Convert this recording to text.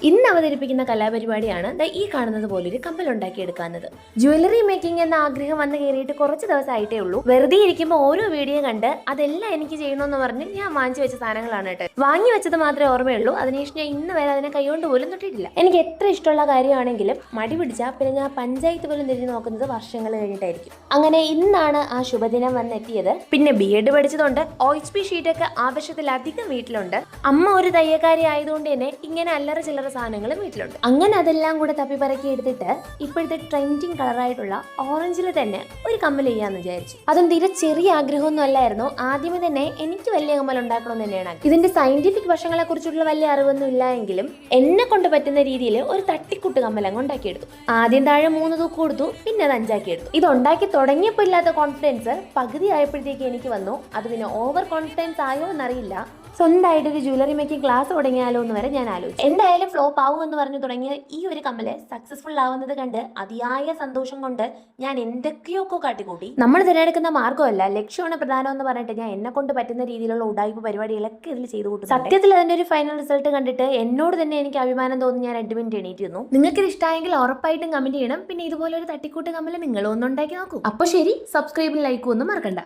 ഇന്ന് അവതരിപ്പിക്കുന്ന കലാപരിപാടിയാണ് ഈ കാണുന്നത് പോലൊരു കമ്മൽ ഉണ്ടാക്കിയെടുക്കുന്നത്. ജ്വല്ലറി മേക്കിംഗ് എന്ന ആഗ്രഹം വന്ന് കയറിയിട്ട് കുറച്ച് ദിവസമായിട്ടേ ഉള്ളൂ. വെറുതെ ഇരിക്കുമ്പോൾ ഓരോ വീഡിയോ കണ്ട് അതെല്ലാം എനിക്ക് ചെയ്യണമെന്ന് പറഞ്ഞ് ഞാൻ വാങ്ങിച്ചു വെച്ച സാധനങ്ങളാണ് കേട്ടോ. വാങ്ങി വെച്ചത് മാത്രമേ ഓർമ്മയുള്ളൂ. അതിനുശേഷം ഞാൻ ഇന്ന് വരെ അതിനെ കൈകൊണ്ട് പോലും തൊട്ടിട്ടില്ല. എനിക്ക് എത്ര ഇഷ്ടമുള്ള കാര്യമാണെങ്കിലും മടി പിടിച്ചാൽ പിന്നെ ഞാൻ പഞ്ചായത്ത് പോലും തിരിഞ്ഞു നോക്കുന്നത് വർഷങ്ങൾ കഴിഞ്ഞിട്ടായിരിക്കും. അങ്ങനെ ഇന്നാണ് ആ ശുഭദിനം വന്നെത്തിയത്. പിന്നെ BEd പഠിച്ചതുകൊണ്ട് OHP ഷീറ്റൊക്കെ ആവശ്യത്തിലധികം വീട്ടിലുണ്ട്. അമ്മ ഒരു തയ്യക്കാരി ആയതുകൊണ്ട് തന്നെ ഇങ്ങനെ അല്ലറ ചില്ലറ സാധനങ്ങൾ വീട്ടിലുണ്ട്. അങ്ങനെ അതെല്ലാം കൂടെ തപ്പിപ്പറക്കി എടുത്തിട്ട് ഇപ്പോഴത്തെ ട്രെൻഡിങ് കളറായിട്ടുള്ള ഓറഞ്ചിൽ തന്നെ ഒരു കമ്മൽ ചെയ്യാന്ന് വിചാരിച്ചു. അതും തീരെ ചെറിയ ആഗ്രഹമൊന്നും അല്ലായിരുന്നു. ആദ്യമേ തന്നെ എനിക്ക് വലിയ കമ്മൽ ഉണ്ടാക്കണമെന്ന് തന്നെയാണ്. ഇതിന്റെ സയന്റിഫിക് വശങ്ങളെ കുറിച്ചുള്ള വലിയ അറിവൊന്നും ഇല്ല എങ്കിലും എന്നെ കൊണ്ട് പറ്റുന്ന രീതിയിൽ ഒരു തട്ടിക്കുട്ട് കമ്മലങ്ങ് ഉണ്ടാക്കിയെടുത്തു. ആദ്യം താഴെ 3 തൂക്ക് കൊടുത്തു, പിന്നെ അത് 5 എടുത്തു. ഇത് ഉണ്ടാക്കി തുടങ്ങിയപ്പോൾ ഇല്ലാത്ത കോൺഫിഡൻസ് പകുതി ആയപ്പോഴത്തേക്ക് എനിക്ക് വന്നു. അത് പിന്നെ ഓവർ കോൺഫിഡൻസ് ആയോ എന്നറിയില്ല. സ്വന്തമായിട്ടൊരു ജ്വല്ലറി മേക്കിംഗ് ക്ലാസ് തുടങ്ങിയാലോ എന്ന് വരെ ഞാൻ ആലോചിച്ചു. എന്തായാലും ഫ്ലോപ്പ് ആവുമെന്ന് പറഞ്ഞു തുടങ്ങിയ ഈ ഒരു കമ്മല് സക്സസ്ഫുൾ ആവുന്നത് കണ്ട് അതിയായ സന്തോഷം കൊണ്ട് ഞാൻ എന്തൊക്കെയൊക്കെ കാട്ടിക്കൂട്ടി. നമ്മൾ തിരഞ്ഞെടുക്കുന്ന മാർഗ്ഗമല്ല, ലക്ഷ്യമാണ് പ്രധാനം എന്ന് പറഞ്ഞിട്ട് ഞാൻ എന്നെ കൊണ്ട് പറ്റുന്ന രീതിയിലുള്ള ഉടായ്പ പരിപാടികളൊക്കെ ഇതിൽ ചെയ്തു കൂട്ടും. സത്യത്തിൽ അതിന്റെ ഒരു ഫൈനൽ റിസൾട്ട് കണ്ടിട്ട് എന്നോട് തന്നെ എനിക്ക് അഭിമാനം തോന്നി. ഞാൻ 2 മിനിറ്റ് എണീറ്റിരുന്നു. നിങ്ങൾക്ക് ഇത് ഇഷ്ടമായെങ്കിൽ ഉറപ്പായിട്ടും കമന്റ് ചെയ്യണം. പിന്നെ ഇതുപോലെ ഒരു തട്ടിക്കൂട്ട് കമ്മല് നിങ്ങളും ഒന്ന് ഉണ്ടാക്കി നോക്കൂ. അപ്പൊ ശരി, സബ്സ്ക്രൈബും ലൈക്കും ഒന്നും മറക്കണ്ട.